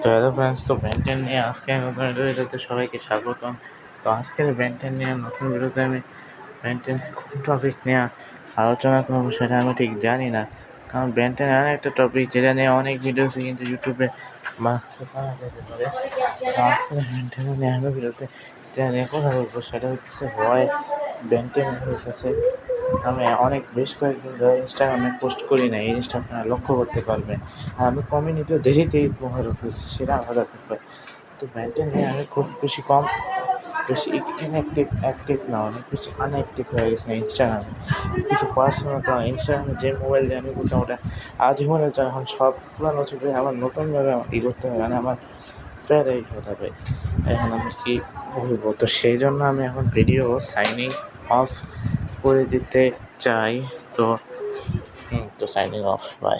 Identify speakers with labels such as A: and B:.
A: তো hello friends, তো Banten নিয়ে আজকে নতুন ভিডিওতে সবাইকে স্বাগতম। তো আজকের ব্যান্টেন নিয়ে নতুন ভিডিওতে আমি ব্যান্টেন কোন টপিক নিয়ে আলোচনা করবো সেটা আমি ঠিক জানি না, কারণ ব্যান্টেন এমন একটা টপিক যেটা নিয়ে অনেক ভিডিও আছে কিন্তু ইউটিউবে মারতে পারা যেতে পারে। তো আজকের ব্যান্টেন নিয়ে আমি ভিডিওতে যেটা নিয়ে কথা বলবো সেটা হচ্ছে ভয় ব্যান্টেন হইতেছে। আমি বেশ কয়েকদিন ধরে ইনস্টাগ্রামে পোস্ট করি না, এই জিনিসটা আপনারা লক্ষ্য করতে পারবেন। আর আমি কমিউনিটিও দেরিতেই ব্যবহার করতেছি, সেটা আলাদা ব্যাপার। তো ব্যান্টেন নিয়ে আমি খুব বেশি অ্যাক্টিভ না, অনেক বেশি আনঅ্যাক্টিভ হয়ে গেছে ইনস্টাগ্রামে। কিছু পড়াশোনার কারণে ইনস্টাগ্রামে যে মোবাইল দিয়ে আমি করতাম ওটা আজীবনের জন্য এখন সব পুরানো ছবি আমার নতুনভাবে করতে হবে, মানে আমার প্যারাই হতে হবে। এখন আমি কি বলবো, তো সেই জন্য আমি এখন ভিডিও সাইনিং অফ করে দিতে চাই। তো সাইনিং অফ, বাই।